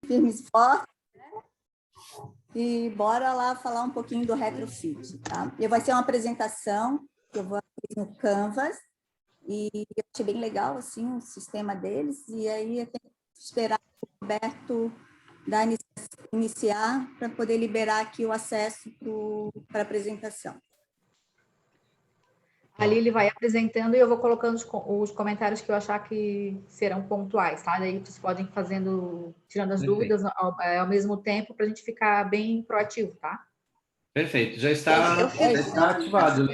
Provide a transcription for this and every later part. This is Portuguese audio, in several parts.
firmes e fortes. E bora lá falar um pouquinho do retrofit, tá? Vai ser uma apresentação que eu vou fazer no Canvas, e eu achei bem legal, assim, o sistema deles, e aí eu tenho que esperar o Roberto iniciar para poder liberar aqui o acesso para a apresentação. Ali ele vai apresentando e eu vou colocando os comentários que eu achar que serão pontuais, tá? Daí vocês podem ir fazendo, tirando as dúvidas ao mesmo tempo, para a gente ficar bem proativo, tá? Perfeito. Já está ativado.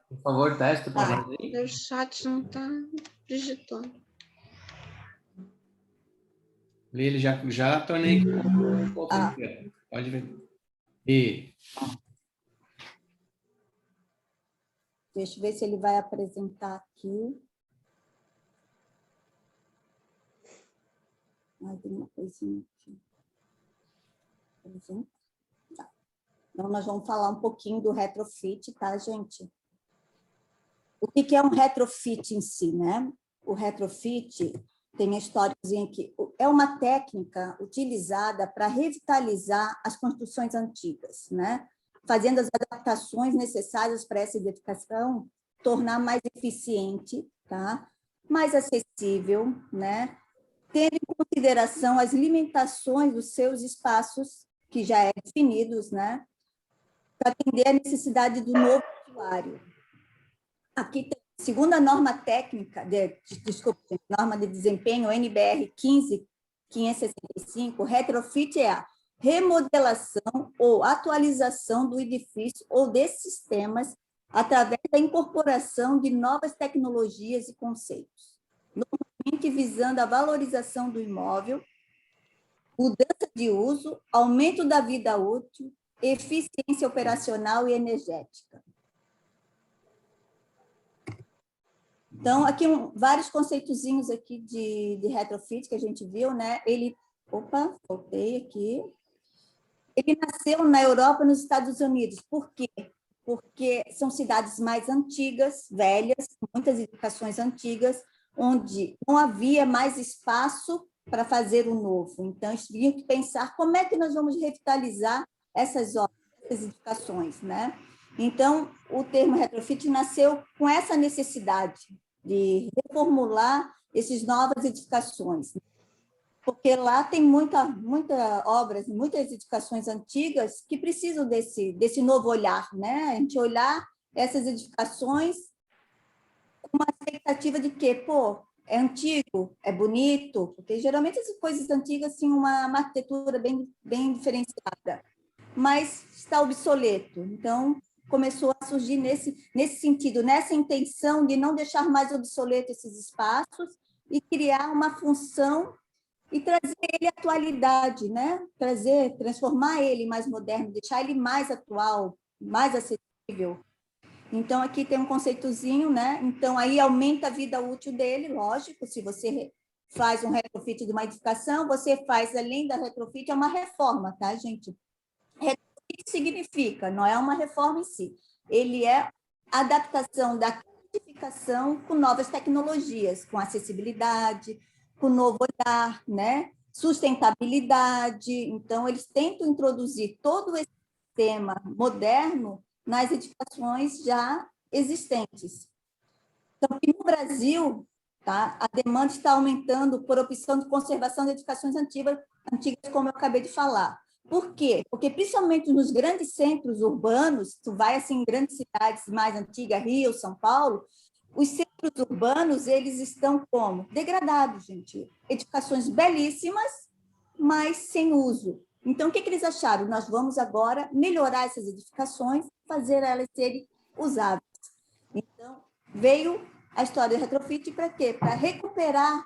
Por favor, testa para nós aí. Meu chat não está digitando. Lili, já tornei um pouco. Pode ver. E... Deixa eu ver se ele vai apresentar aqui. Tem uma coisinha aqui. Tá. Então, nós vamos falar um pouquinho do retrofit, tá, gente? O que é um retrofit em si, né? O retrofit, tem a historiazinha aqui, é uma técnica utilizada para revitalizar as construções antigas, né? Fazendo as adaptações necessárias para essa edificação tornar mais eficiente, tá? Mais acessível, né? Tendo em consideração as limitações dos seus espaços, que já é definidos, né? Para atender a necessidade do novo usuário. Aqui tem, segundo a norma técnica, norma de desempenho, NBR 15565, retrofit é a remodelação ou atualização do edifício ou desses sistemas através da incorporação de novas tecnologias e conceitos, normalmente visando a valorização do imóvel, mudança de uso, aumento da vida útil, eficiência operacional e energética. Então, aqui vários conceitozinhos aqui de retrofit que a gente viu, né? Opa, voltei aqui. Ele nasceu na Europa e nos Estados Unidos. Por quê? Porque são cidades mais antigas, velhas, muitas edificações antigas, onde não havia mais espaço para fazer o novo. Então, eles tinham que pensar como é que nós vamos revitalizar essas obras, essas edificações, né? Então, o termo retrofit nasceu com essa necessidade de reformular essas novas edificações, porque lá tem muita obras, muitas edificações antigas que precisam desse novo olhar, né? A gente olhar essas edificações com uma expectativa de que, pô, é antigo, é bonito, porque geralmente essas coisas antigas têm uma arquitetura bem diferenciada, mas está obsoleto. Então, começou a surgir nesse sentido, nessa intenção de não deixar mais obsoleto esses espaços e criar uma função e trazer ele à atualidade, né? Transformar ele mais moderno, deixar ele mais atual, mais acessível. Então, aqui tem um conceitozinho, né? Então, aí aumenta a vida útil dele, lógico, se você faz um retrofit de uma edificação, você faz, além da retrofit, é uma reforma, tá, gente? Retrofit significa, não é uma reforma em si, ele é adaptação da edificação com novas tecnologias, com acessibilidade, com novo olhar, né? Sustentabilidade. Então, eles tentam introduzir todo esse sistema moderno nas edificações já existentes. Então, aqui no Brasil, tá, a demanda está aumentando por opção de conservação de edificações antigas, como eu acabei de falar. Por quê? Porque, principalmente nos grandes centros urbanos, tu vai assim, em grandes cidades mais antigas, Rio, São Paulo, os centros urbanos, eles estão como? Degradados, gente. Edificações belíssimas, mas sem uso. Então, o que eles acharam? Nós vamos agora melhorar essas edificações, fazer elas serem usáveis. Então, veio a história do retrofit para quê? Para recuperar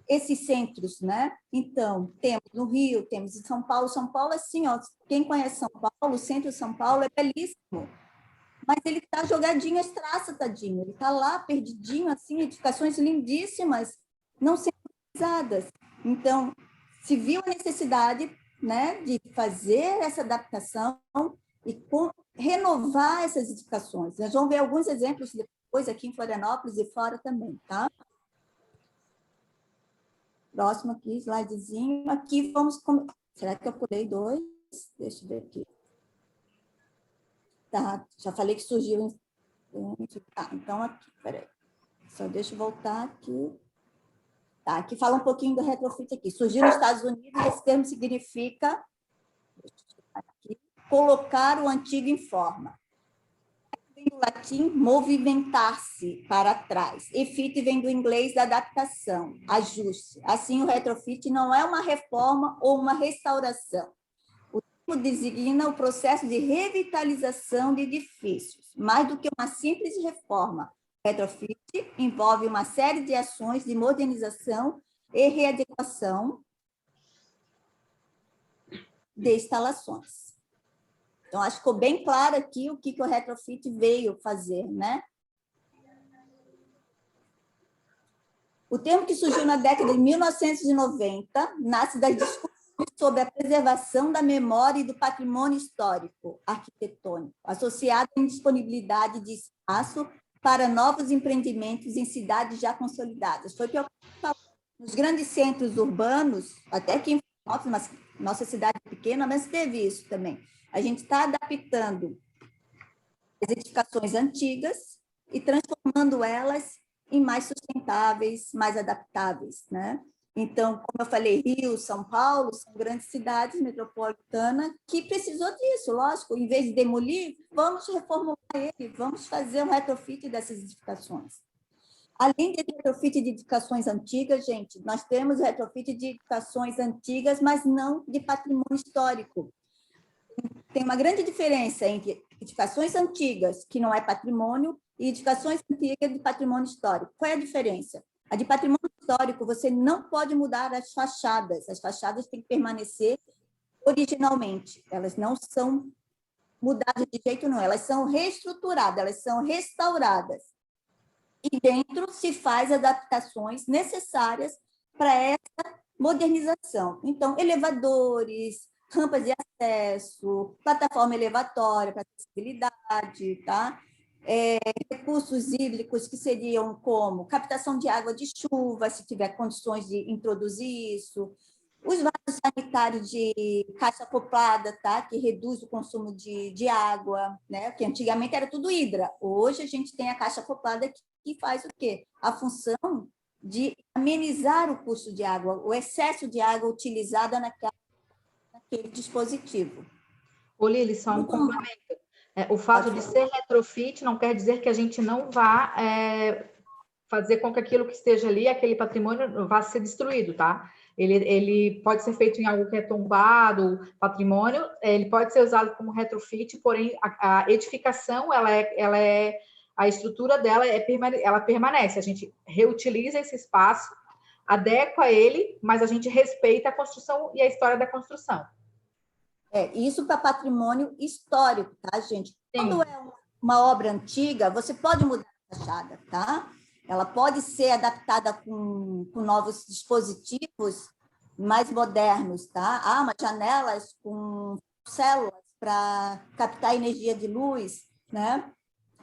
esses centros, né? Então, temos no Rio, temos em São Paulo. São Paulo, assim, ó, quem conhece São Paulo, o centro de São Paulo é belíssimo, mas ele está jogadinho as traças, tadinho. Ele está lá, perdidinho, assim, edificações lindíssimas, não sendo utilizadas. Então, se viu a necessidade, né, de fazer essa adaptação e renovar essas edificações. Nós vamos ver alguns exemplos depois aqui em Florianópolis e fora também, tá? próximo aqui, slidezinho. Aqui vamos... Será que eu pulei 2? Deixa eu ver aqui. Tá, já falei que surgiu... então aqui, peraí. Só deixa eu voltar aqui. Tá, aqui fala um pouquinho do retrofit aqui. Surgiu nos Estados Unidos, esse termo significa... Aqui, colocar o antigo em forma. Vem do latim, movimentar-se para trás. E fit vem do inglês da adaptação, ajuste. Assim, o retrofit não é uma reforma ou uma restauração. O termo designa o processo de revitalização de edifícios, mais do que uma simples reforma. O retrofit envolve uma série de ações de modernização e readequação de instalações. Então, acho que ficou bem claro aqui o que o retrofit veio fazer, né? O termo que surgiu na década de 1990 nasce das discussões sobre a preservação da memória e do patrimônio histórico arquitetônico, associado à indisponibilidade de espaço para novos empreendimentos em cidades já consolidadas. Foi o que eu falei. Nos grandes centros urbanos, até que em nossa cidade pequena, mas teve isso também. A gente está adaptando as edificações antigas e transformando elas em mais sustentáveis, mais adaptáveis, né? Então, como eu falei, Rio, São Paulo, são grandes cidades metropolitanas que precisou disso, lógico. Em vez de demolir, vamos reformular ele, vamos fazer um retrofit dessas edificações. Além de retrofit de edificações antigas, gente, nós temos retrofit de edificações antigas, mas não de patrimônio histórico. Tem uma grande diferença entre edificações antigas, que não é patrimônio, e edificações antigas de patrimônio histórico. Qual é a diferença? A de patrimônio histórico, você não pode mudar as fachadas têm que permanecer originalmente, elas não são mudadas de jeito nenhum, elas são reestruturadas, elas são restauradas. E dentro se faz adaptações necessárias para essa modernização. Então, elevadores, rampas de acesso, plataforma elevatória para acessibilidade, tá? Recursos hídricos que seriam como captação de água de chuva, se tiver condições de introduzir isso, os vasos sanitários de caixa acoplada, tá? Que reduz o consumo de água, né? Que antigamente era tudo hidra. Hoje a gente tem a caixa acoplada que faz o quê? A função de amenizar o custo de água, o excesso de água utilizada naquele dispositivo. Ô, Lili, só um complemento. O fato de ser retrofit não quer dizer que a gente não vá fazer com que aquilo que esteja ali, aquele patrimônio, vá ser destruído, tá? Ele pode ser feito em algo que é tombado, patrimônio, ele pode ser usado como retrofit, porém a edificação, a estrutura dela, ela permanece. A gente reutiliza esse espaço, adequa ele, mas a gente respeita a construção e a história da construção. Isso para patrimônio histórico, tá, gente? Sim. Quando é uma obra antiga, você pode mudar a fachada, tá? Ela pode ser adaptada com novos dispositivos mais modernos, tá? Umas janelas com células para captar energia de luz, né?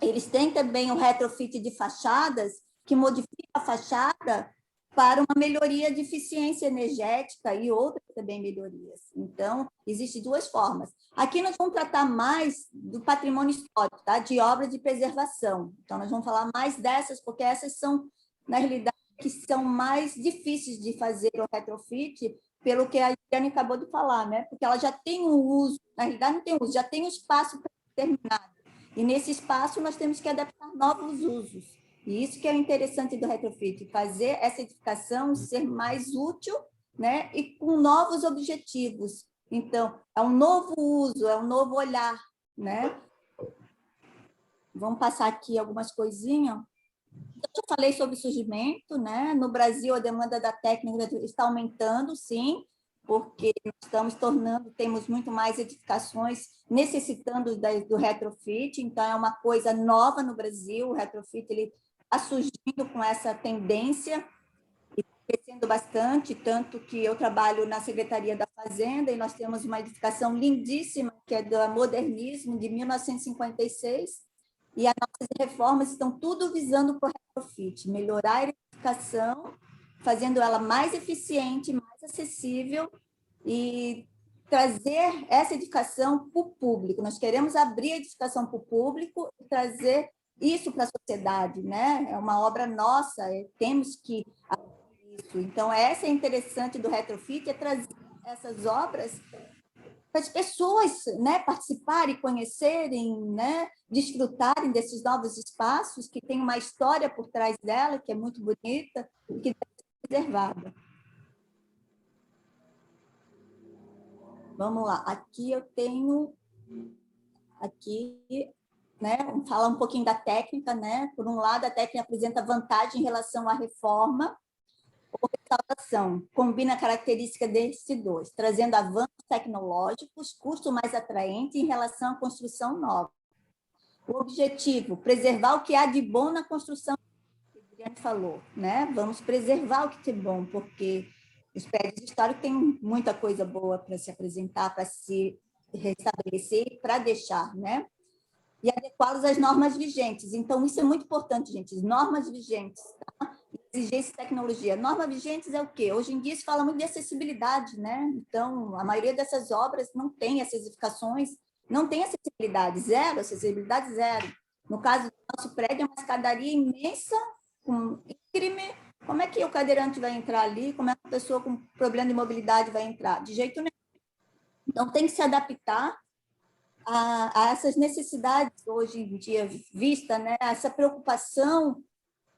Eles têm também o retrofit de fachadas, que modifica a fachada para uma melhoria de eficiência energética e outras também melhorias. Então, existem duas formas. Aqui nós vamos tratar mais do patrimônio histórico, tá? De obras de preservação. Então, nós vamos falar mais dessas, porque essas são, na realidade, que são mais difíceis de fazer o retrofit, pelo que a Jane acabou de falar, né? Porque ela já tem um uso, na realidade não tem uso, já tem um espaço determinado. E nesse espaço nós temos que adaptar novos usos. E isso que é interessante do retrofit, fazer essa edificação ser mais útil, né? E com novos objetivos. Então, é um novo uso, é um novo olhar, né? Vamos passar aqui algumas coisinhas. Eu já falei sobre surgimento, né? No Brasil, a demanda da técnica está aumentando, sim, porque estamos temos muito mais edificações necessitando do retrofit, então é uma coisa nova no Brasil, o retrofit ele está surgindo com essa tendência e crescendo bastante, tanto que eu trabalho na Secretaria da Fazenda e nós temos uma edificação lindíssima, que é do modernismo, de 1956, e as nossas reformas estão tudo visando para o retrofit, melhorar a edificação, fazendo ela mais eficiente, mais acessível e trazer essa edificação para o público. Nós queremos abrir a edificação para o público e trazer isso para a sociedade, né? É uma obra nossa, temos que abrir isso. Então, essa é interessante do retrofit, é trazer essas obras para as pessoas, né, participarem, conhecerem, né, desfrutarem desses novos espaços que tem uma história por trás dela, que é muito bonita e que deve ser preservada. Vamos lá, aqui eu tenho, né, vamos falar um pouquinho da técnica, né? Por um lado, a técnica apresenta vantagem em relação à reforma ou restauração, combina a característica destes dois, trazendo avanços tecnológicos, custo mais atraente em relação à construção nova. O objetivo, preservar o que há de bom na construção, que o Adriane falou, né? Vamos preservar o que é bom, porque os prédios históricos têm muita coisa boa para se apresentar, para se restabelecer e para deixar, né? E adequá-los às normas vigentes. Então, isso é muito importante, gente, normas vigentes, tá? Exigência de tecnologia. Normas vigentes é o quê? Hoje em dia se fala muito de acessibilidade, né? Então, a maioria dessas obras não tem essas edificações, não tem acessibilidade zero. No caso do nosso prédio, é uma escadaria imensa, íngreme. Como é que o cadeirante vai entrar ali? Como é que a pessoa com problema de mobilidade vai entrar? De jeito nenhum. Então, tem que se adaptar a essas necessidades hoje em dia vista, né? Essa preocupação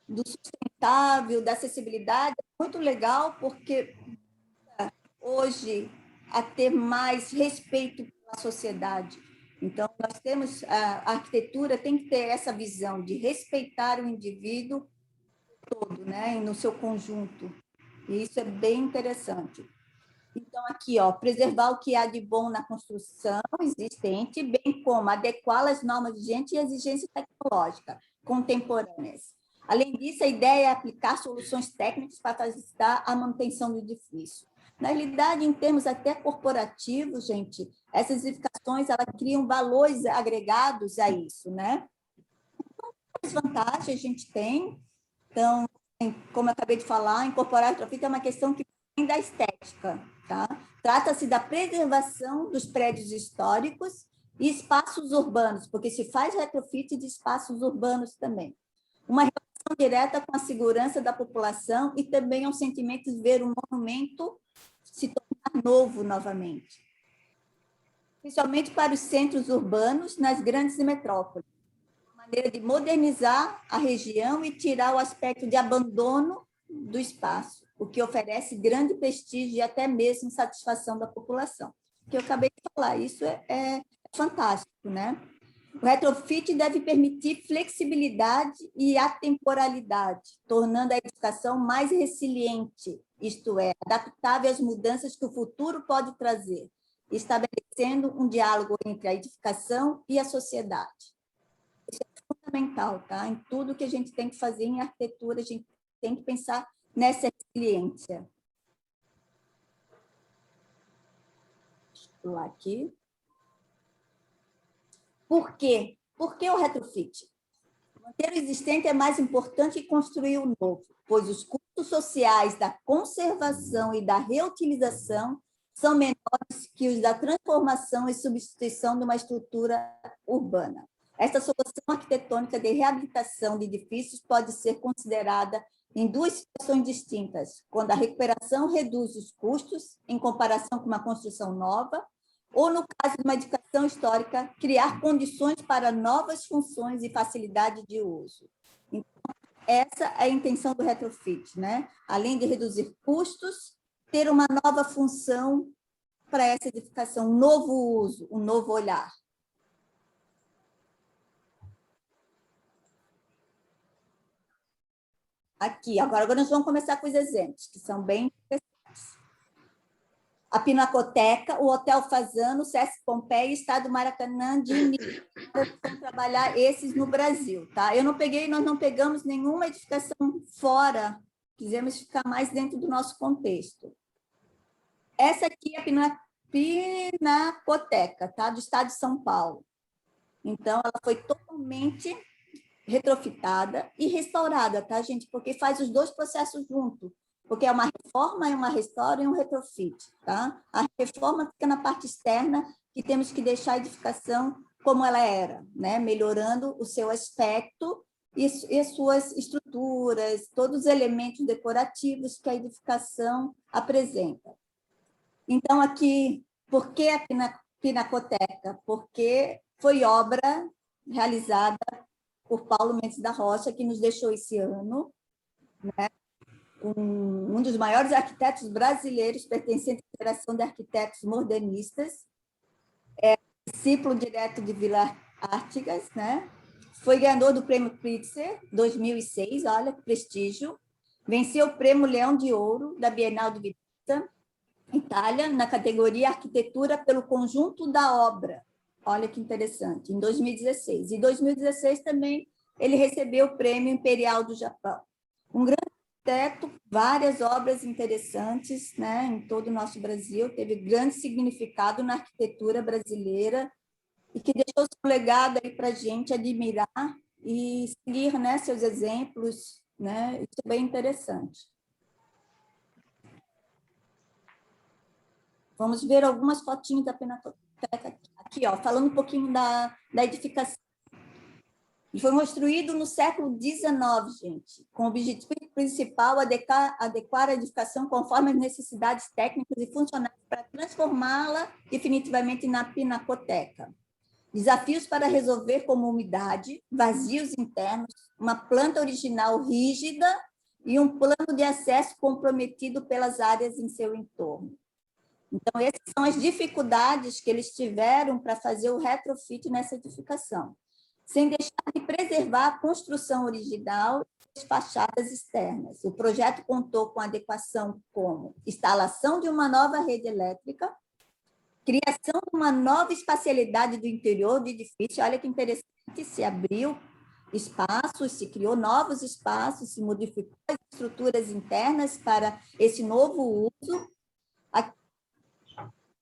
do sustentável, da acessibilidade, é muito legal, porque hoje a ter mais respeito pela sociedade. Então, nós temos, a arquitetura tem que ter essa visão de respeitar o indivíduo todo, né? No seu conjunto. E isso é bem interessante. Então, aqui, ó, preservar o que há de bom na construção existente, bem como adequá-la às normas vigentes e exigências tecnológicas contemporâneas. Além disso, a ideia é aplicar soluções técnicas para facilitar a manutenção do edifício. Na realidade, em termos até corporativos, gente, essas edificações elas criam valores agregados a isso, né? Então, quais vantagens a gente tem? Então, como eu acabei de falar, incorporar retrofit é uma questão que vem da estética, tá? Trata-se da preservação dos prédios históricos e espaços urbanos, porque se faz retrofit de espaços urbanos também. Uma relação direta com a segurança da população e também um sentimento de ver um monumento se tornar novo novamente. Principalmente para os centros urbanos nas grandes metrópoles. Uma maneira de modernizar a região e tirar o aspecto de abandono do espaço, o que oferece grande prestígio e até mesmo satisfação da população. Que eu acabei de falar, isso é fantástico, né? O retrofit deve permitir flexibilidade e atemporalidade, tornando a edificação mais resiliente, isto é, adaptável às mudanças que o futuro pode trazer, estabelecendo um diálogo entre a edificação e a sociedade. Isso é fundamental, tá? Em tudo que a gente tem que fazer em arquitetura, a gente tem que pensar nessa resiliência. Deixa eu pular aqui. Por quê? Por que o retrofit? Manter o existente é mais importante que construir o novo, pois os custos sociais da conservação e da reutilização são menores que os da transformação e substituição de uma estrutura urbana. Esta solução arquitetônica de reabilitação de edifícios pode ser considerada em duas situações distintas, quando a recuperação reduz os custos em comparação com uma construção nova, ou, no caso de uma edificação histórica, criar condições para novas funções e facilidade de uso. Então, essa é a intenção do retrofit, né? Além de reduzir custos, ter uma nova função para essa edificação, um novo uso, um novo olhar. Aqui, agora nós vamos começar com os exemplos, que são bem interessantes. A Pinacoteca, o Hotel Fasano, o Sesc Pompeia e o Estado Maracanã de Unísio. Vamos trabalhar esses no Brasil, tá? Nós não pegamos nenhuma edificação fora, quisemos ficar mais dentro do nosso contexto. Essa aqui é a Pinacoteca, tá? Do Estado de São Paulo. Então, ela foi totalmente retrofitada e restaurada, tá, gente? Porque faz os dois processos juntos. porque é uma reforma, é uma restauro e um retrofit, tá? A reforma fica na parte externa, que temos que deixar a edificação como ela era, né? Melhorando o seu aspecto e suas estruturas, todos os elementos decorativos que a edificação apresenta. Então, aqui, por que a Pinacoteca? Porque foi obra realizada por Paulo Mendes da Rocha, que nos deixou esse ano, né? Um dos maiores arquitetos brasileiros, pertencente à geração de arquitetos modernistas, discípulo direto de Vila Artigas, né? Foi ganhador do Prêmio Pritzker 2006, olha que prestígio. Venceu o Prêmio Leão de Ouro da Bienal de Veneza, Itália, na categoria Arquitetura pelo conjunto da obra. Olha que interessante, em 2016. Em 2016 também ele recebeu o Prêmio Imperial do Japão. Um grande arquiteto, várias obras interessantes, né, em todo o nosso Brasil, teve grande significado na arquitetura brasileira e que deixou seu legado aí para a gente admirar e seguir, né, seus exemplos, né, isso é bem interessante. Vamos ver algumas fotinhos da Pinacoteca aqui, ó, falando um pouquinho da edificação. E foi construído no século XIX, gente, com o objetivo principal adequar a edificação conforme as necessidades técnicas e funcionais para transformá-la definitivamente na Pinacoteca. Desafios para resolver como umidade, vazios internos, uma planta original rígida e um plano de acesso comprometido pelas áreas em seu entorno. Então, essas são as dificuldades que eles tiveram para fazer o retrofit nessa edificação, sem deixar de preservar a construção original e as fachadas externas. O projeto contou com adequação como instalação de uma nova rede elétrica, criação de uma nova espacialidade do interior do edifício. Olha que interessante, se abriu espaços, se criou novos espaços, se modificou as estruturas internas para esse novo uso,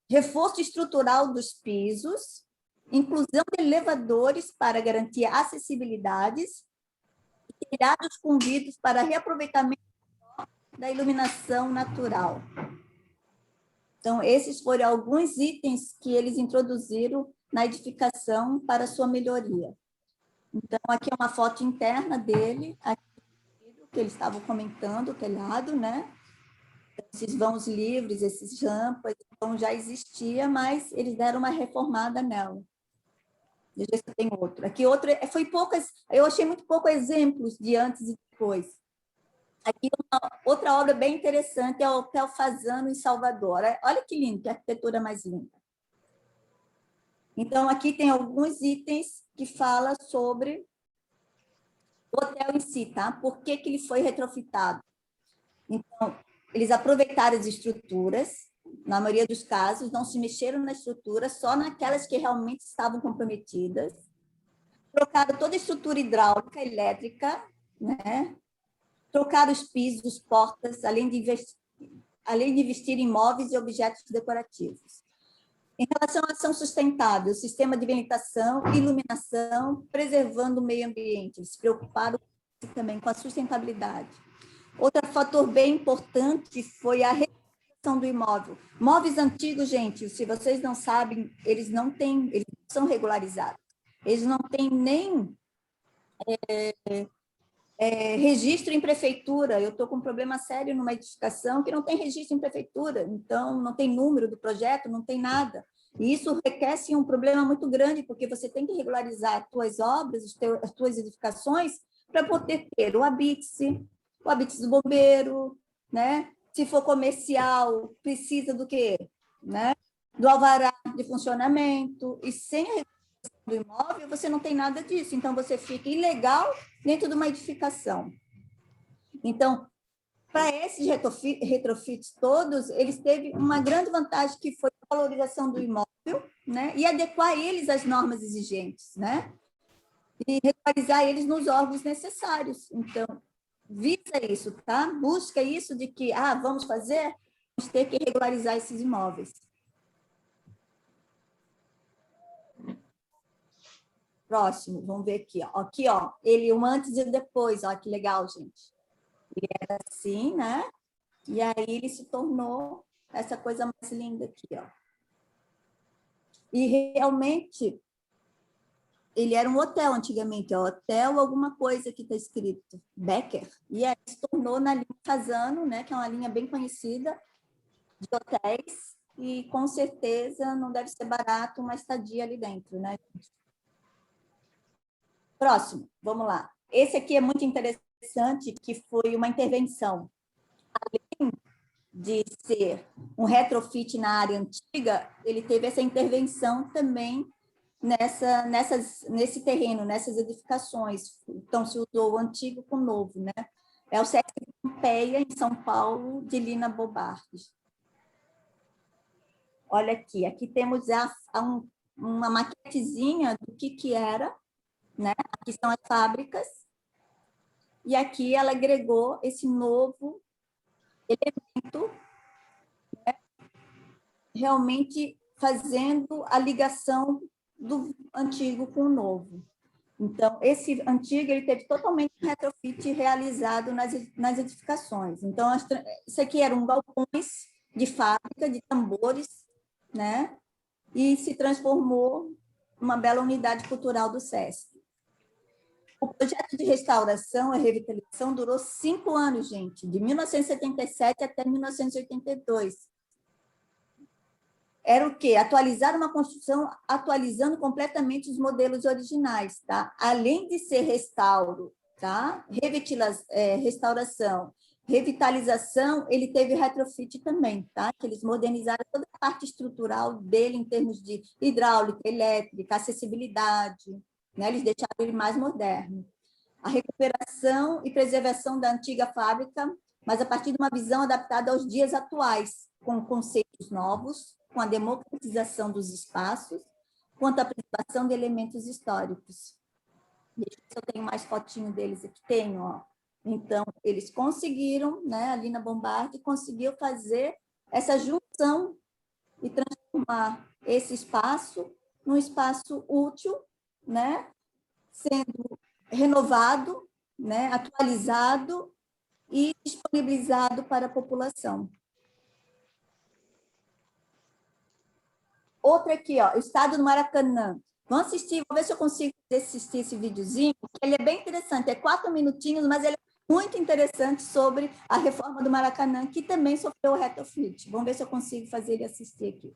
reforço estrutural dos pisos, inclusão de elevadores para garantir acessibilidades, e telhados com vidros para reaproveitamento da iluminação natural. Então, esses foram alguns itens que eles introduziram na edificação para sua melhoria. Então, aqui é uma foto interna dele, aqui, que eles estavam comentando, o telhado, né? Esses vãos livres, esses rampas, então já existia, mas eles deram uma reformada nela. Deixa eu ver se tem outro. Aqui outro, foi poucas, eu achei muito poucos exemplos de antes e depois. Aqui outra obra bem interessante é o Hotel Fasano, em Salvador. Olha que lindo, que arquitetura mais linda. Então, aqui tem alguns itens que falam sobre o hotel em si, tá? Por que ele foi retrofitado? Então, eles aproveitaram as estruturas, na maioria dos casos, não se mexeram na estrutura, só naquelas que realmente estavam comprometidas. Trocaram toda a estrutura hidráulica, elétrica, né? Trocaram os pisos, portas, além de investir em móveis e objetos decorativos. Em relação à ação sustentável, sistema de ventilação, iluminação, preservando o meio ambiente. Eles se preocuparam também com a sustentabilidade. Outro fator bem importante foi a regularização do imóvel. Móveis antigos, gente, se vocês não sabem, eles não são regularizados. Eles não têm nem registro em prefeitura. Eu estou com um problema sério numa edificação que não tem registro em prefeitura, então não tem número do projeto, não tem nada. E isso requer, sim, um problema muito grande, porque você tem que regularizar as tuas obras, as tuas edificações, para poder ter o habite do bombeiro, né? Se for comercial, precisa do quê? Né? Do alvará de funcionamento, e sem a regulação do imóvel, você não tem nada disso, então você fica ilegal dentro de uma edificação. Então, para esses retrofits todos, eles teve uma grande vantagem, que foi a valorização do imóvel, né? E adequar eles às normas exigentes, né? E regularizar eles nos órgãos necessários. Então, visa isso, tá? Busca isso de que, vamos fazer, vamos ter que regularizar esses imóveis. Próximo, vamos ver aqui, ó. Aqui, ó, ele um antes e depois, ó, que legal, gente. Ele era assim, né? E aí ele se tornou essa coisa mais linda aqui, ó. E realmente ele era um hotel antigamente, ó, hotel alguma coisa que está escrito, Becker, e aí se tornou na linha Fasano, né, que é uma linha bem conhecida de hotéis, e com certeza não deve ser barato uma estadia ali dentro, né? Próximo, vamos lá. Esse aqui é muito interessante, que foi uma intervenção. Além de ser um retrofit na área antiga, ele teve essa intervenção também nesse terreno, nessas edificações. Então, se usou o antigo com o novo, né? É o Sesc Pompeia, em São Paulo, de Lina Bobardi. Olha aqui, aqui temos uma maquetezinha do que era, né? Aqui são as fábricas, e aqui ela agregou esse novo elemento, né? Realmente fazendo a ligação do antigo com o novo. Então, esse antigo ele teve totalmente retrofit realizado nas edificações. Então, isso aqui eram galpões de fábrica, de tambores, né? E se transformou uma bela unidade cultural do SESC. O projeto de restauração e revitalização durou 5 anos, gente, de 1977 até 1982. Era o quê? Atualizar uma construção, atualizando completamente os modelos originais, tá? Além de ser restauro, tá? Restauração, revitalização, ele teve retrofit também, tá? Que eles modernizaram toda a parte estrutural dele em termos de hidráulica, elétrica, acessibilidade, né? Eles deixaram ele mais moderno. A recuperação e preservação da antiga fábrica, mas a partir de uma visão adaptada aos dias atuais, com conceitos novos, com a democratização dos espaços, quanto à preservação de elementos históricos. Deixa eu ver se eu tenho mais fotinho deles aqui. Tenho, ó. Então, eles conseguiram, né, a Lina Bobardi conseguiu fazer essa junção e transformar esse espaço num espaço útil, né, sendo renovado, né, atualizado e disponibilizado para a população. Outra aqui, ó, Estado do Maracanã. Vamos assistir, vou ver se eu consigo assistir esse videozinho, que ele é bem interessante, é 4 minutinhos, mas ele é muito interessante sobre a reforma do Maracanã, que também sofreu o retrofit. Vamos ver se eu consigo fazer ele assistir aqui.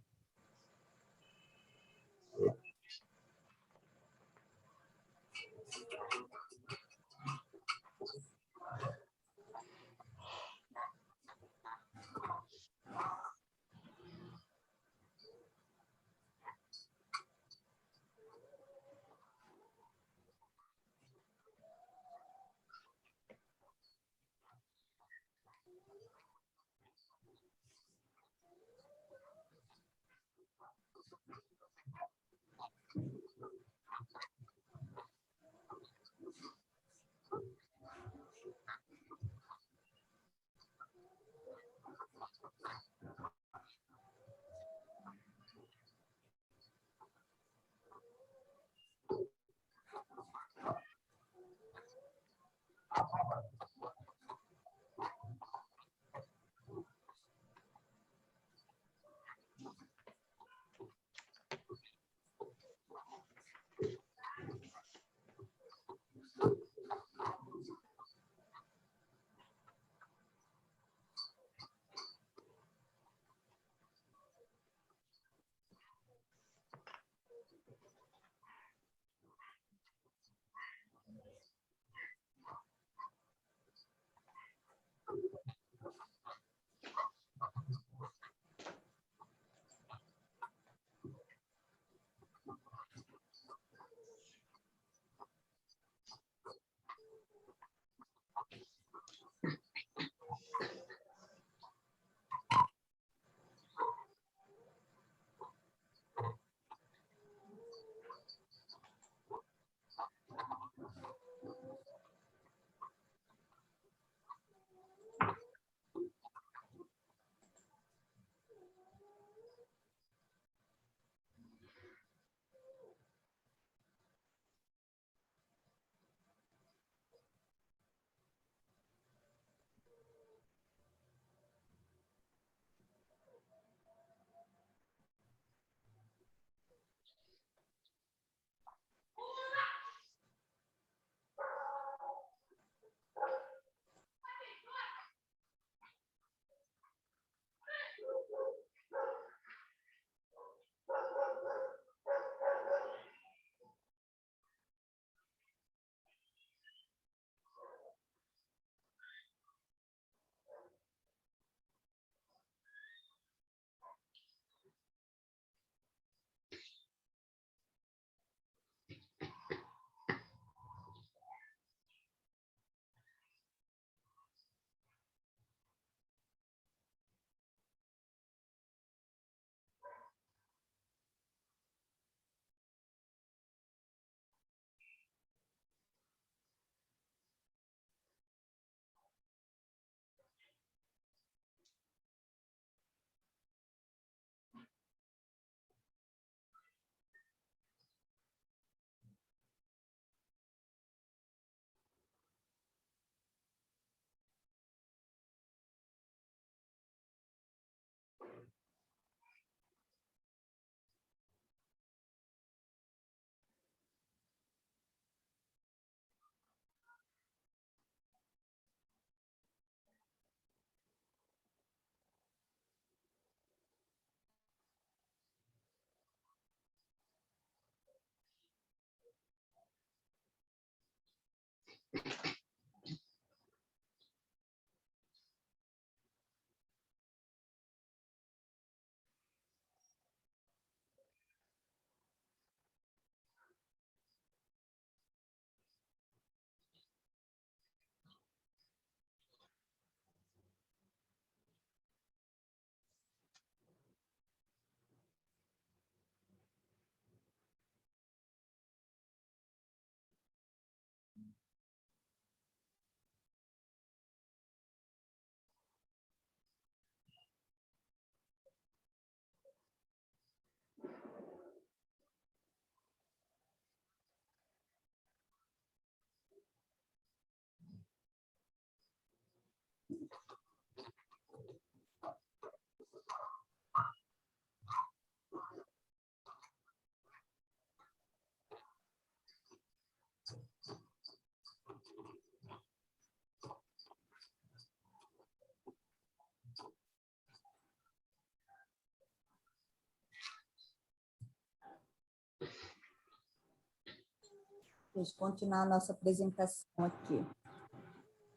Deixa eu continuar a nossa apresentação aqui.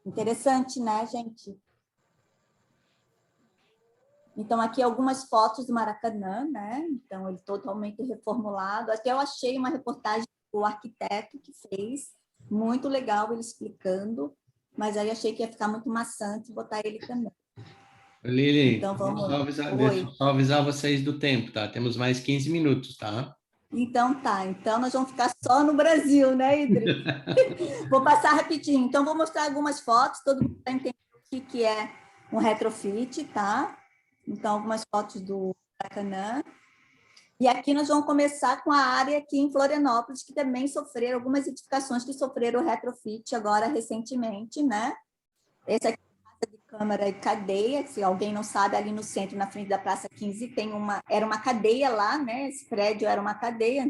Interessante, né, gente? Então, aqui algumas fotos do Maracanã, né? Então, ele totalmente reformulado. Até eu achei uma reportagem do arquiteto que fez, muito legal ele explicando, mas aí achei que ia ficar muito maçante botar ele também. Lili, Então, vamos lá. deixa eu só avisar vocês do tempo, tá? Temos mais 15 minutos, tá? Então, tá. Então, nós vamos ficar só no Brasil, né, Idris? Vou passar rapidinho. Então, vou mostrar algumas fotos, todo mundo vai entender o que é um retrofit, tá? Então, algumas fotos do Maracanã. E aqui nós vamos começar com a área aqui em Florianópolis, que também sofreram, algumas edificações que sofreram retrofit agora recentemente, né? Esse aqui é a Casa de Câmara e Cadeia, se alguém não sabe, ali no centro, na frente da Praça 15, era uma cadeia lá, né? Esse prédio era uma cadeia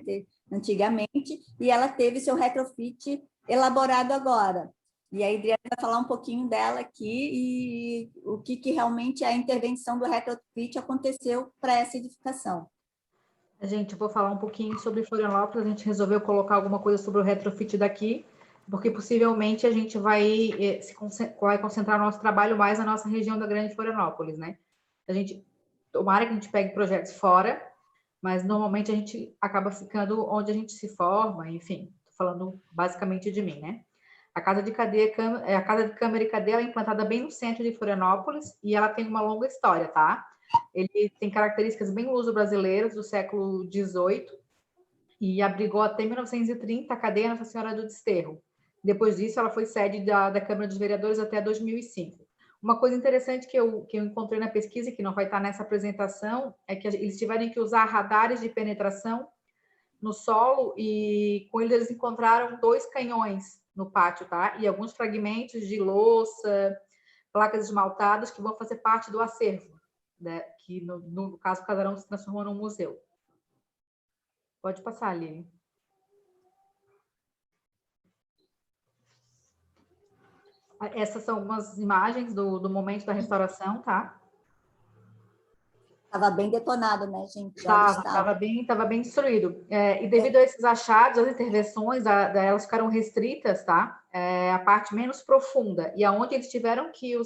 antigamente, e ela teve seu retrofit elaborado agora. E a Adriana vai falar um pouquinho dela aqui e o que realmente a intervenção do retrofit aconteceu para essa edificação. Gente, eu vou falar um pouquinho sobre Florianópolis. A gente resolveu colocar alguma coisa sobre o retrofit daqui, porque possivelmente a gente vai concentrar nosso trabalho mais na nossa região da Grande Florianópolis, né? Tomara que a gente pegue projetos fora, mas normalmente a gente acaba ficando onde a gente se forma, enfim, tô falando basicamente de mim, né? A Casa de Câmara e Cadeia é implantada bem no centro de Florianópolis e ela tem uma longa história, tá? Ele tem características bem luso-brasileiras do século XVIII e abrigou até 1930 a cadeia Nossa Senhora do Desterro. Depois disso, ela foi sede da Câmara dos Vereadores até 2005. Uma coisa interessante que eu encontrei na pesquisa, que não vai estar nessa apresentação, é que eles tiveram que usar radares de penetração no solo e com eles encontraram 2 canhões no pátio, tá? E alguns fragmentos de louça, placas esmaltadas que vão fazer parte do acervo, né? Que no caso o casarão se transformou num museu. Pode passar, Lili. Essas são algumas imagens do momento da restauração, tá? Estava bem detonado, né, gente? Estava bem destruído. E devido a esses achados, as intervenções, elas ficaram restritas, tá? A parte menos profunda. E aonde eles tiveram que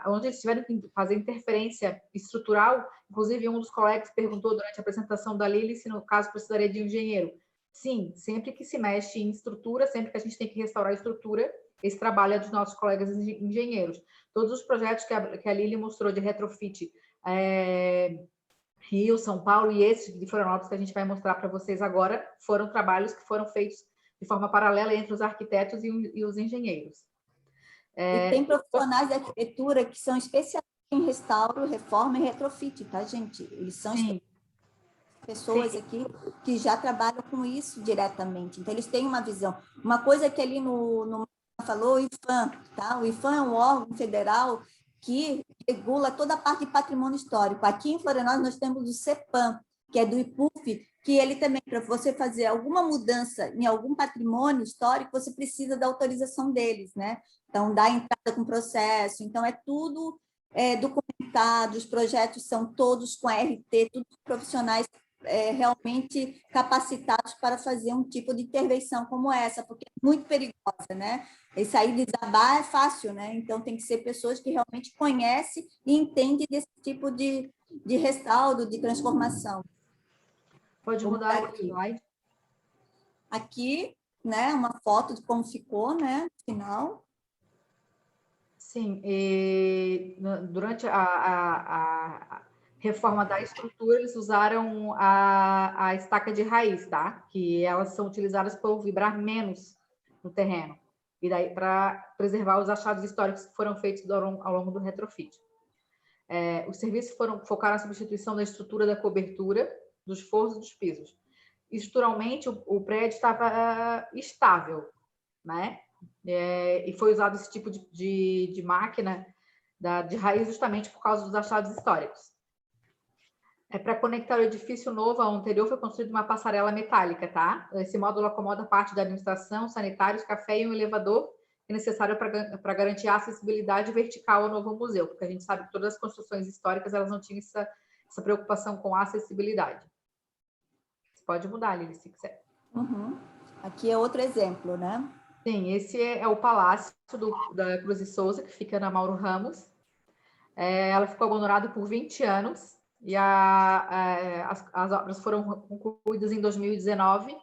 onde eles tiveram que fazer interferência estrutural, inclusive um dos colegas perguntou durante a apresentação da Lili se no caso precisaria de um engenheiro. Sim, sempre que se mexe em estrutura, sempre que a gente tem que restaurar a estrutura, esse trabalho é dos nossos colegas engenheiros. Todos os projetos que a Lili mostrou de retrofit, Rio, São Paulo e esses de Florianópolis que a gente vai mostrar para vocês agora, foram trabalhos que foram feitos de forma paralela entre os arquitetos e os engenheiros. E tem profissionais de arquitetura que são especialistas em restauro, reforma e retrofit, tá, gente? Eles são pessoas aqui que já trabalham com isso diretamente. Então, eles têm uma visão. Uma coisa que ali no falou, o IPHAN, tá? O IPHAN é um órgão federal que regula toda a parte de patrimônio histórico. Aqui em Florianópolis nós temos o CEPAM, que é do IPUF, que ele também, para você fazer alguma mudança em algum patrimônio histórico, você precisa da autorização deles, né? Então, dá entrada com processo. Então, é tudo documentado, os projetos são todos com RT, todos profissionais realmente capacitados para fazer um tipo de intervenção como essa, porque é muito perigosa, né? E sair desabar é fácil, né? Então, tem que ser pessoas que realmente conhecem e entendem desse tipo de restauro, de transformação. Pode mudar aqui o slide. Aqui, né, uma foto de como ficou, né, no final. Sim, e durante a reforma da estrutura, eles usaram a estaca de raiz, tá? Que elas são utilizadas para vibrar menos no terreno. E daí para preservar os achados históricos que foram feitos ao longo do retrofit. Os serviços focaram na substituição da estrutura da cobertura, dos forros e dos pisos. Estruturalmente, o prédio estava estável, né? E foi usado esse tipo de máquina de raiz justamente por causa dos achados históricos. Para conectar o edifício novo ao anterior, foi construída uma passarela metálica, tá? Esse módulo acomoda parte da administração, sanitários, café e um elevador, que é necessário para garantir a acessibilidade vertical ao novo museu, porque a gente sabe que todas as construções históricas elas não tinham essa preocupação com a acessibilidade. Você pode mudar, Lili, se quiser. Uhum. Aqui é outro exemplo, né? Sim, esse é o palácio da Cruz e Souza, que fica na Mauro Ramos. Ela ficou abandonada por 20 anos e as obras foram concluídas em 2019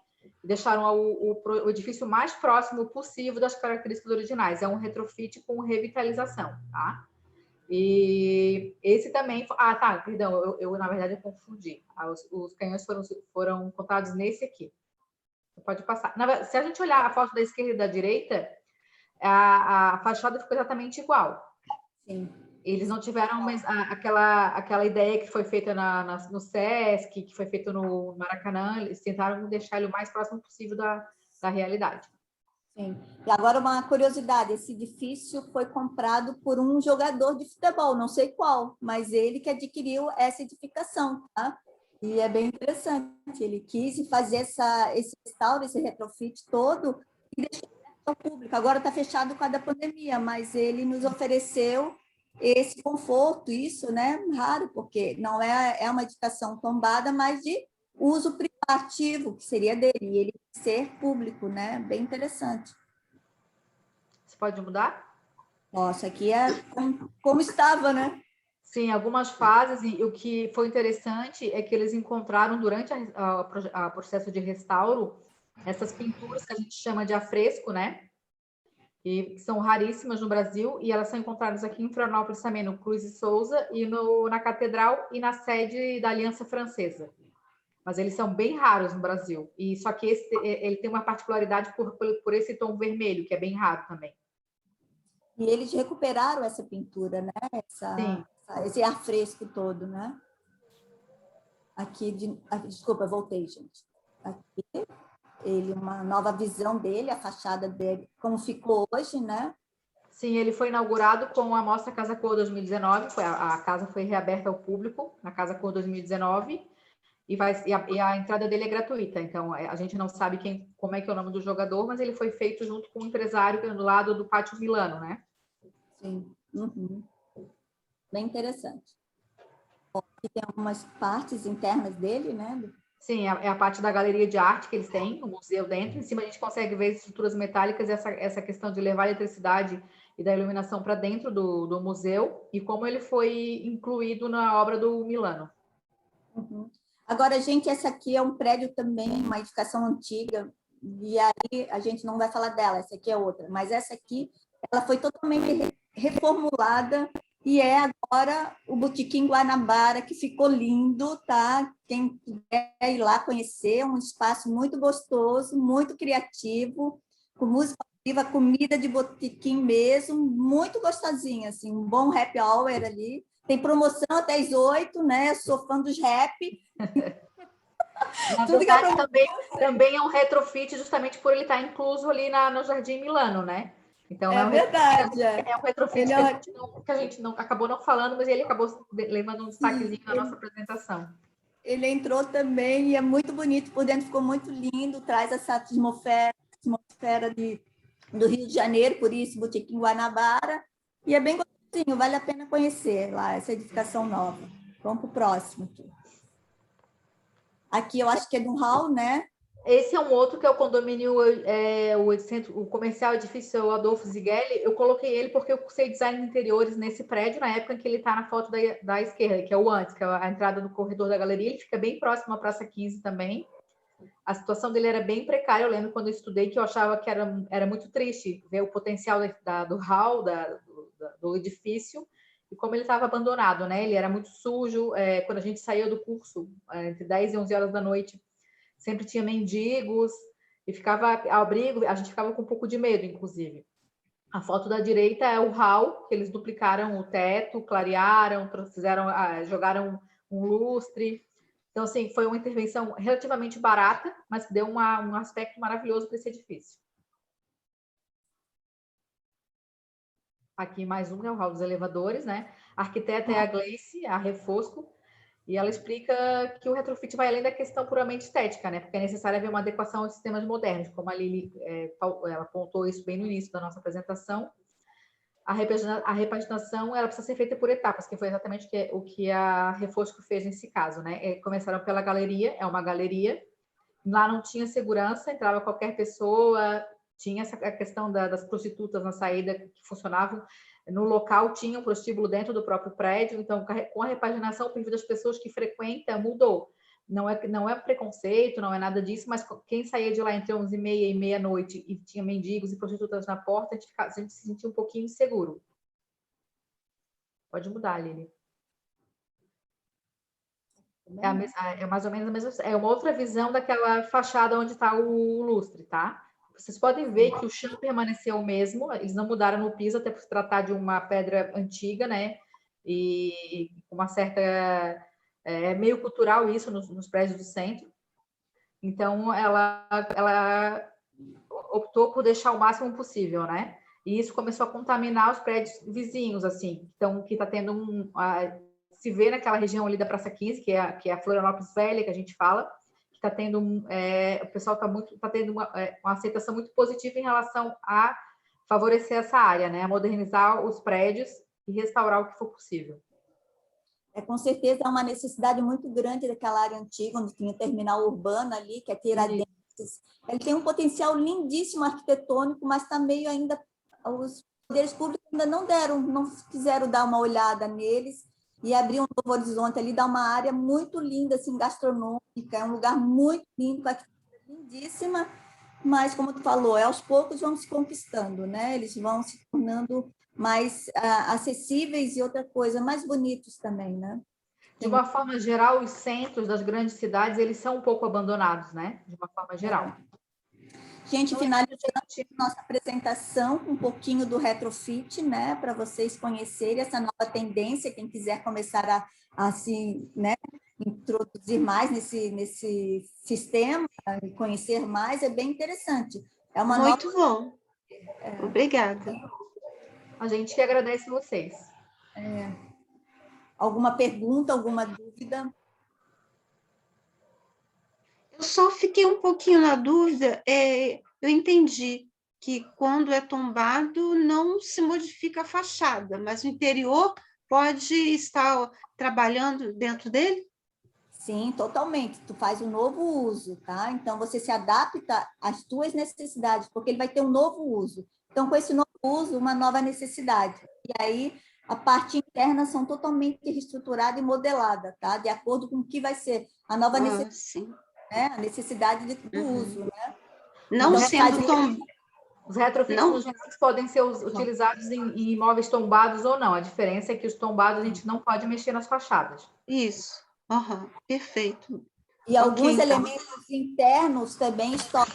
e deixaram o edifício mais próximo possível das características originais. É um retrofit com revitalização, tá? E esse também... Ah, tá, perdão, na verdade, eu confundi. Os canhões foram encontrados nesse aqui. Você pode passar. Se a gente olhar a foto da esquerda e da direita, a fachada ficou exatamente igual. Sim. Eles não tiveram aquela ideia que foi feita no SESC, que foi feita no Maracanã, eles tentaram deixar ele o mais próximo possível da realidade. Sim. E agora uma curiosidade, esse edifício foi comprado por um jogador de futebol, não sei qual, mas ele que adquiriu essa edificação, tá? E é bem interessante, ele quis fazer esse restauro, esse retrofit todo e deixou ao público. Agora está fechado por causa da pandemia, mas ele nos ofereceu esse conforto, isso, né? Raro, porque não é uma edificação tombada, mas de uso privativo, que seria dele, e ele ser público, né? Bem interessante. Você pode mudar? Nossa, aqui é como estava, né? Sim, algumas fases, e o que foi interessante é que eles encontraram durante o processo de restauro essas pinturas que a gente chama de afresco, né? E que são raríssimas no Brasil, e elas são encontradas aqui em Florianópolis também, no Cruz e Souza, e na Catedral e na sede da Aliança Francesa. Mas eles são bem raros no Brasil. E só que ele tem uma particularidade por esse tom vermelho, que é bem raro também. E eles recuperaram essa pintura, né? Esse ar fresco todo, né? Aqui, desculpa, voltei, gente. Aqui, uma nova visão dele, a fachada dele, como ficou hoje, né? Sim, ele foi inaugurado com a Mostra Casa Cor 2019, a casa foi reaberta ao público na Casa Cor 2019, e a entrada dele é gratuita, então a gente não sabe como é que é o nome do jogador, mas ele foi feito junto com um empresário do lado do Pátio Milano, né? Sim. Uhum. Bem interessante. Bom, aqui tem algumas partes internas dele, né? Sim, é a parte da galeria de arte que eles têm, o museu dentro. Em cima a gente consegue ver estruturas metálicas, essa questão de levar a eletricidade e da iluminação para dentro do museu, e como ele foi incluído na obra do Milano. Uhum. Agora, gente, essa aqui é um prédio também, uma edificação antiga, e aí a gente não vai falar dela, essa aqui é outra, mas essa aqui, ela foi totalmente reformulada e é agora o Botequim Guanabara, que ficou lindo, tá? Quem quiser ir lá conhecer, um espaço muito gostoso, muito criativo, com música viva, comida de botequim mesmo, muito gostosinha, assim, um bom happy hour ali. Tem promoção até às 8, né? Sou fã dos rap. Na verdade, também é um retrofit, justamente por ele estar incluso ali no Jardim Milano, né? Então, verdade. É um retrofit que a gente não acabou não falando, mas ele acabou levando um destaquezinho na nossa apresentação. Ele entrou também e é muito bonito, por dentro ficou muito lindo, traz essa atmosfera do Rio de Janeiro, por isso, Botequim Guanabara, e é bem gostosinho, vale a pena conhecer lá, essa edificação nova. Vamos para o próximo aqui. Aqui eu acho que é do hall, né? Esse é um outro que é o condomínio, o comercial edifício Adolfo Zighelli. Eu coloquei ele porque eu cursei design de interiores nesse prédio, na época em que ele está na foto da esquerda, que é o antes, que é a entrada do corredor da galeria. Ele fica bem próximo à Praça 15 também. A situação dele era bem precária. Eu lembro quando eu estudei que eu achava que era muito triste ver o potencial do hall, do edifício, e como ele estava abandonado, né? Ele era muito sujo. Quando a gente saía do curso, entre 10 e 11 horas da noite, sempre tinha mendigos, e ficava ao abrigo, a gente ficava com um pouco de medo, inclusive. A foto da direita é o hall, que eles duplicaram o teto, clarearam, jogaram um lustre. Então, assim, foi uma intervenção relativamente barata, mas que deu um aspecto maravilhoso para esse edifício. Aqui mais um, é o hall dos elevadores, né? A arquiteta é a Gleice, a Refosco, e ela explica que o retrofit vai além da questão puramente estética, né? Porque é necessário haver uma adequação aos sistemas modernos, como a Lili ela apontou isso bem no início da nossa apresentação. A repaginação ela precisa ser feita por etapas, que foi exatamente o que a Refosco fez nesse caso, né? Começaram pela galeria, é uma galeria, Lá não tinha segurança, entrava qualquer pessoa, tinha a questão das prostitutas na saída que funcionavam. No local tinha um prostíbulo dentro do próprio prédio, então com a repaginação o perfil das pessoas que frequentam mudou. Não é preconceito, não é nada disso, mas quem saía de lá entre 11h30 e meia-noite e tinha mendigos e prostitutas na porta, a gente se sentia um pouquinho inseguro. Pode mudar, Lili. É mais ou menos a mesma. É uma outra visão daquela fachada onde está o lustre, tá? Vocês podem ver que o chão permaneceu o mesmo, eles não mudaram no piso, até por se tratar de uma pedra antiga, né? E uma certa. É meio cultural isso nos prédios do centro. Então, ela optou por deixar o máximo possível, né? E isso começou a contaminar os prédios vizinhos, assim. Então, que está tendo se vê naquela região ali da Praça 15, que é a Florianópolis Velha, que a gente fala, que está tendo o pessoal está tendo uma aceitação muito positiva em relação a favorecer essa área, né? A modernizar os prédios e restaurar o que for possível. Com certeza é uma necessidade muito grande daquela área antiga, onde tinha o terminal urbano ali, que é Tiradentes. Ele tem um potencial lindíssimo arquitetônico, mas está meio ainda... Os poderes públicos ainda não quiseram dar uma olhada neles e abrir um novo horizonte ali, dar uma área muito linda, assim, gastronômica, é um lugar muito lindo, com arquitetura lindíssima, mas, como tu falou, aos poucos vão se conquistando, né? Eles vão se tornando mais acessíveis e outra coisa, mais bonitos também, né? De uma forma geral, os centros das grandes cidades, eles são um pouco abandonados, né? De uma forma geral. Gente, finalizando nossa apresentação com um pouquinho do retrofit, né? Para vocês conhecerem essa nova tendência, quem quiser começar a se, né, introduzir mais nesse sistema e conhecer mais, é bem interessante. É uma Muito bom. Obrigada. A gente que agradece vocês. Alguma pergunta, alguma dúvida? Eu só fiquei um pouquinho na dúvida. Eu entendi que quando é tombado não se modifica a fachada, mas o interior pode estar trabalhando dentro dele? Sim, totalmente. Tu faz um novo uso, tá? Então, você se adapta às tuas necessidades, porque ele vai ter um novo uso. Então, com esse novo uso, uma nova necessidade. E aí, a parte interna são totalmente reestruturada e modelada, tá? De acordo com o que vai ser a nova necessidade, Sim. né? A necessidade do uso, né? Não sendo tão... Os retrofits nos gerais podem ser utilizados em imóveis tombados ou não. A diferença é que os tombados a gente não pode mexer nas fachadas. Isso. Perfeito. E alguns elementos internos também estão